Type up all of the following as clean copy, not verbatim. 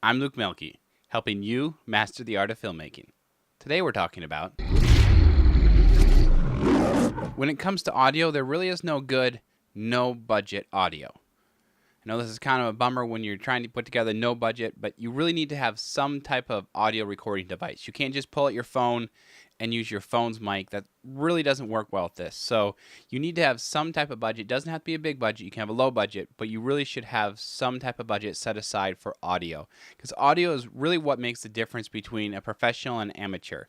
I'm Luke Melky, helping you master the art of filmmaking. Today we're talking about when it comes to audio, there really is no good, no budget audio. I know this is kind of a bummer when you're trying to put together no budget, but you really need to have some type of audio recording device. You can't just pull out your phone and use your phone's mic. That really doesn't work well with this. So you need to have some type of budget. It doesn't have to be a big budget. You can have a low budget, but you really should have some type of budget set aside for audio, because audio is really what makes the difference between a professional and amateur.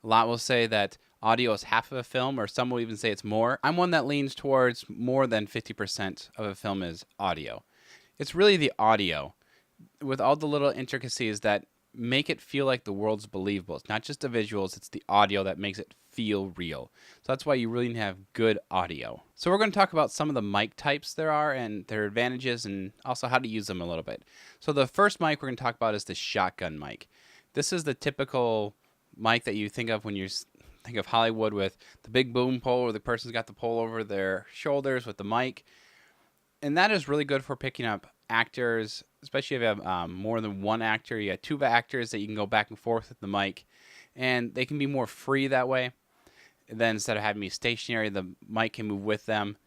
A lot will say that audio is half of a film, or some will even say it's more. I'm one that leans towards more than 50% of a film is audio. It's really the audio with all the little intricacies that make it feel like the world's believable. It's not just the visuals, it's the audio that makes it feel real. So that's why you really need to have good audio. So we're going to talk about some of the mic types there are and their advantages, and also how to use them a little bit. So the first mic we're going to talk about is the shotgun mic. This is the typical mic that you think of when you think of Hollywood, with the big boom pole, or the person's got the pole over their shoulders with the mic. And that is really good for picking up actors, especially if you have more than one actor. You got two actors that you can go back and forth with the mic, and they can be more free that way. And then instead of having me stationary, the mic can move with them.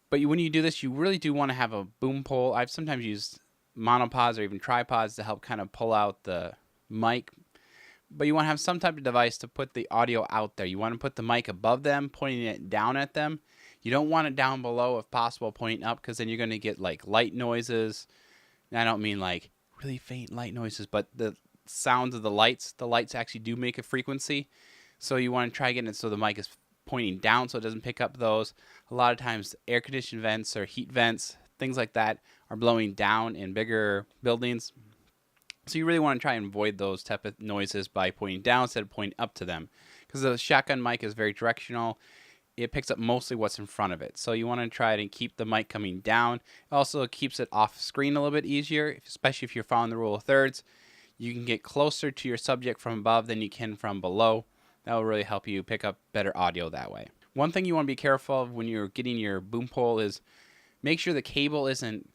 But when you do this, you really do want to have a boom pole. I've sometimes used monopods or even tripods to help kind of pull out the mic. But you want to have some type of device to put the audio out there. You want to put the mic above them, pointing it down at them. You don't want it down below, if possible, pointing up, because then you're going to get like light noises. And I don't mean like really faint light noises, but the sounds of the lights. The lights actually do make a frequency. So you want to try getting it so the mic is pointing down so it doesn't pick up those. A lot of times air conditioned vents or heat vents, things like that, are blowing down in bigger buildings. So you really want to try and avoid those type of noises by pointing down instead of pointing up to them. Because the shotgun mic is very directional. It picks up mostly what's in front of it. So you want to try to keep the mic coming down. It also keeps it off screen a little bit easier, especially if you're following the rule of thirds. You can get closer to your subject from above than you can from below. That will really help you pick up better audio that way. One thing you want to be careful of when you're getting your boom pole is make sure the cable isn't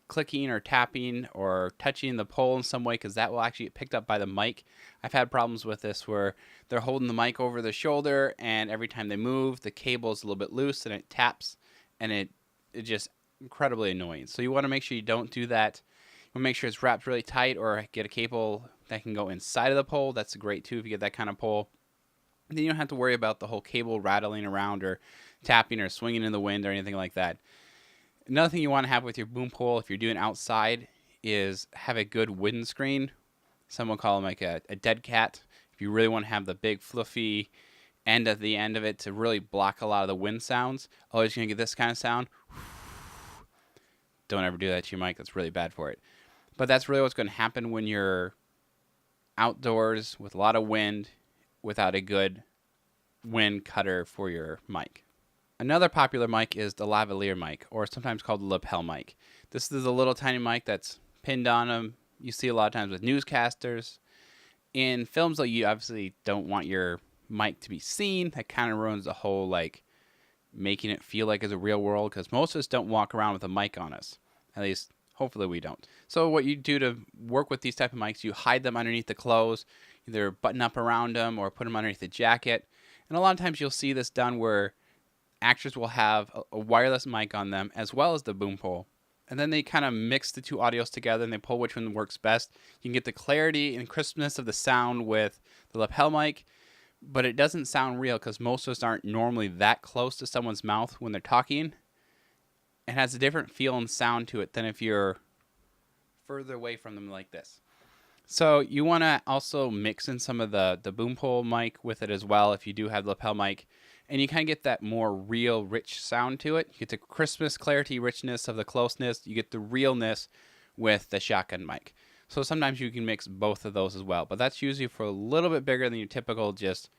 clicking or tapping or touching the pole in some way, because that will actually get picked up by the mic. I've had problems with this where they're holding the mic over their shoulder, and every time they move, the cable is a little bit loose and it taps, and it just incredibly annoying. So you want to make sure you don't do that. You want to make sure it's wrapped really tight, or get a cable that can go inside of the pole. That's great too if you get that kind of pole. And then you don't have to worry about the whole cable rattling around or tapping or swinging in the wind or anything like that. Another thing you want to have with your boom pole, if you're doing outside, is have a good windscreen. Some will call them like a dead cat. If you really want to have the big fluffy end at the end of it to really block a lot of the wind sounds, always going to get this kind of sound. Don't ever do that to your mic. That's really bad for it. But that's really what's going to happen when you're outdoors with a lot of wind without a good wind cutter for your mic. Another popular mic is the Lavalier mic, or sometimes called the lapel mic. This is a little tiny mic that's pinned on them. You see a lot of times with newscasters. In films, though, you obviously don't want your mic to be seen. That kind of ruins the whole, like, making it feel like it's a real world, because most of us don't walk around with a mic on us. At least, hopefully we don't. So what you do to work with these type of mics, you hide them underneath the clothes, either button up around them or put them underneath the jacket. And a lot of times you'll see this done where actors will have a wireless mic on them as well as the boom pole. And then they kind of mix the two audios together and they pull which one works best. You can get the clarity and crispness of the sound with the lapel mic, but it doesn't sound real because most of us aren't normally that close to someone's mouth when they're talking. It has a different feel and sound to it than if you're further away from them like this. So you want to also mix in some of the boom pole mic with it as well if you do have the lapel mic. And you kind of get that more real, rich sound to it. You get the crispness, clarity, richness of the closeness. You get the realness with the shotgun mic. So sometimes you can mix both of those as well. But that's usually for a little bit bigger than your typical just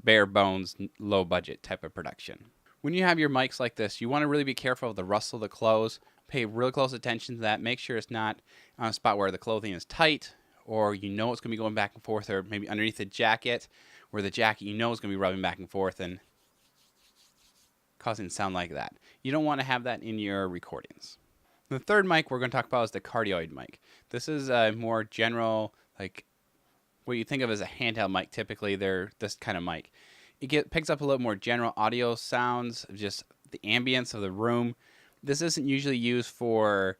bare bones, low budget type of production. When you have your mics like this, you want to really be careful of the rustle of the clothes. Pay real close attention to that. Make sure it's not on a spot where the clothing is tight, or you know it's going to be going back and forth, or maybe underneath the jacket, where the jacket you know is going to be rubbing back and forth and causing sound like that. You don't want to have that in your recordings. The third mic we're going to talk about is the cardioid mic. This is a more general, like what you think of as a handheld mic. Typically, they're this kind of mic. It picks up a little more general audio sounds, just the ambience of the room. This isn't usually used for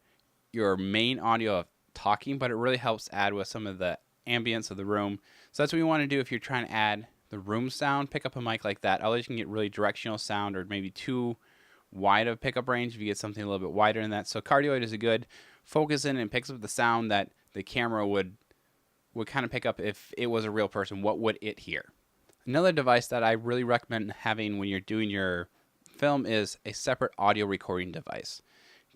your main audio of talking, but it really helps add with some of the ambience of the room. So that's what you want to do if you're trying to add the room sound. Pick up a mic like that. Otherwise, you can get really directional sound or maybe too wide of pickup range if you get something a little bit wider than that. So cardioid is a good focus in and picks up the sound that the camera would kind of pick up if it was a real person. What would it hear? Another device that I really recommend having when you're doing your film is a separate audio recording device.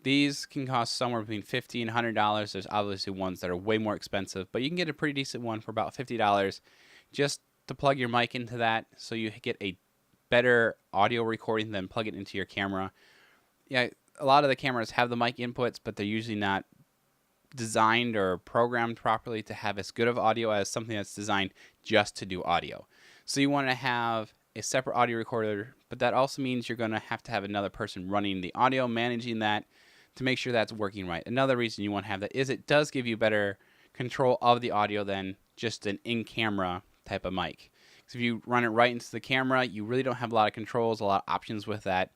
These can cost somewhere between $50 and $100. There's obviously ones that are way more expensive, but you can get a pretty decent one for about $50 just to plug your mic into that so you get a better audio recording than plug it into your camera. Yeah, a lot of the cameras have the mic inputs, but they're usually not designed or programmed properly to have as good of audio as something that's designed just to do audio. So you want to have a separate audio recorder, but that also means you're going to have another person running the audio, managing that to make sure that's working right. Another reason you want to have that is it does give you better control of the audio than just an in-camera type of mic. Because if you run it right into the camera, you really don't have a lot of controls, a lot of options with that.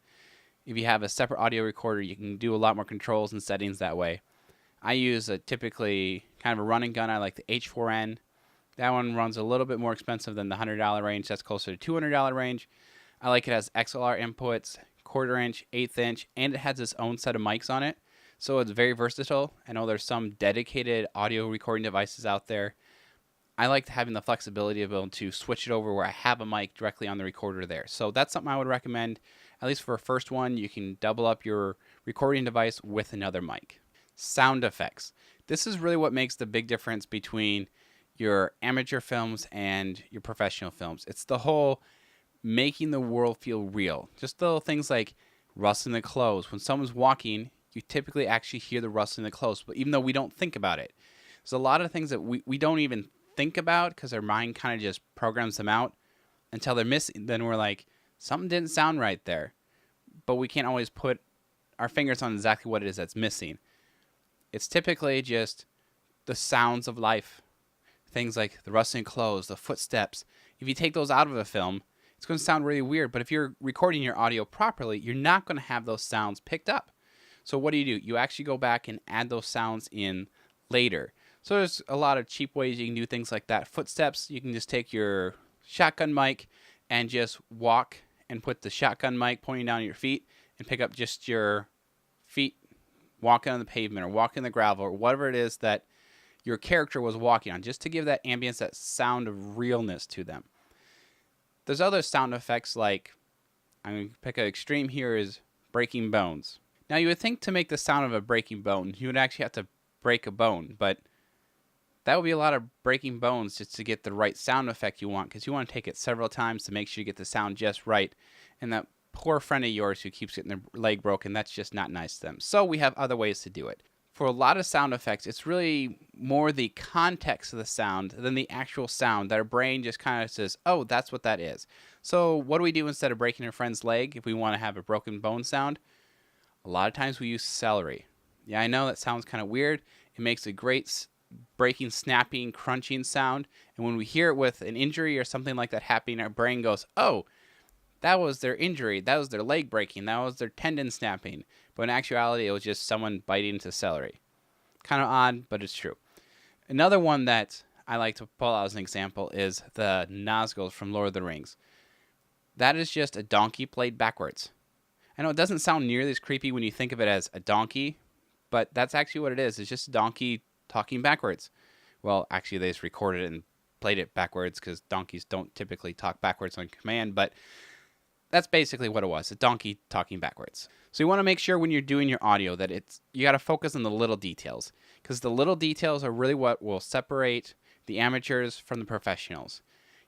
If you have a separate audio recorder, you can do a lot more controls and settings that way. I use a typically kind of a run and gun. I like the H4n. That one runs a little bit more expensive than the $100 range. That's closer to $200 range. I like it as XLR inputs, 1/4 inch, 1/8 inch, and it has its own set of mics on it. So it's very versatile. I know there's some dedicated audio recording devices out there. I like having the flexibility of being able to switch it over where I have a mic directly on the recorder there. So that's something I would recommend. At least for a first one, you can double up your recording device with another mic. Sound effects. This is really what makes the big difference between your amateur films and your professional films. It's the whole making the world feel real. Just little things like rustling the clothes. When someone's walking, you typically actually hear the rustling of the clothes, but even though we don't think about it. There's a lot of things that we don't even think about because our mind kind of just programs them out until they're missing. Then we're like, something didn't sound right there. But we can't always put our fingers on exactly what it is that's missing. It's typically just the sounds of life. Things like the rustling clothes, the footsteps. If you take those out of a film, it's going to sound really weird. But if you're recording your audio properly, you're not going to have those sounds picked up. So what do? You actually go back and add those sounds in later. So there's a lot of cheap ways you can do things like that. Footsteps, you can just take your shotgun mic and just walk and put the shotgun mic pointing down at your feet and pick up just your feet walking on the pavement or walking the gravel or whatever it is that your character was walking on, just to give that ambience, that sound of realness to them. There's other sound effects like, I'm going to pick an extreme here, is breaking bones. Now you would think to make the sound of a breaking bone, you would actually have to break a bone, but that would be a lot of breaking bones just to get the right sound effect you want, because you want to take it several times to make sure you get the sound just right. And that poor friend of yours who keeps getting their leg broken, that's just not nice to them. So we have other ways to do it. For a lot of sound effects, it's really more the context of the sound than the actual sound that our brain just kind of says, oh, that's what that is. So what do we do instead of breaking a friend's leg if we want to have a broken bone sound? A lot of times we use celery. Yeah, I know that sounds kind of weird. It makes a great breaking, snapping, crunching sound. And when we hear it with an injury or something like that happening, our brain goes, oh, that was their injury. That was their leg breaking. That was their tendon snapping. But in actuality, it was just someone biting into celery. Kind of odd, but it's true. Another one that I like to pull out as an example is the Nazgûl from Lord of the Rings. That is just a donkey played backwards. I know it doesn't sound nearly as creepy when you think of it as a donkey, but that's actually what it is. It's just a donkey talking backwards. Well, actually, they just recorded it and played it backwards because donkeys don't typically talk backwards on command, but that's basically what it was, a donkey talking backwards. So you want to make sure when you're doing your audio that you got to focus on the little details, because the little details are really what will separate the amateurs from the professionals.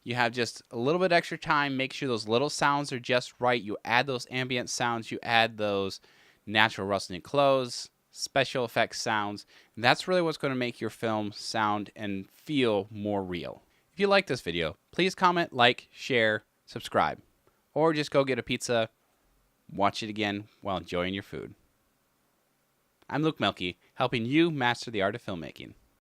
You have just a little bit extra time, make sure those little sounds are just right. You add those ambient sounds, you add those natural rustling clothes, special effects sounds, and that's really what's going to make your film sound and feel more real. If you like this video, please comment, like, share, subscribe. Or just go get a pizza, watch it again while enjoying your food. I'm Luke Melky, helping you master the art of filmmaking.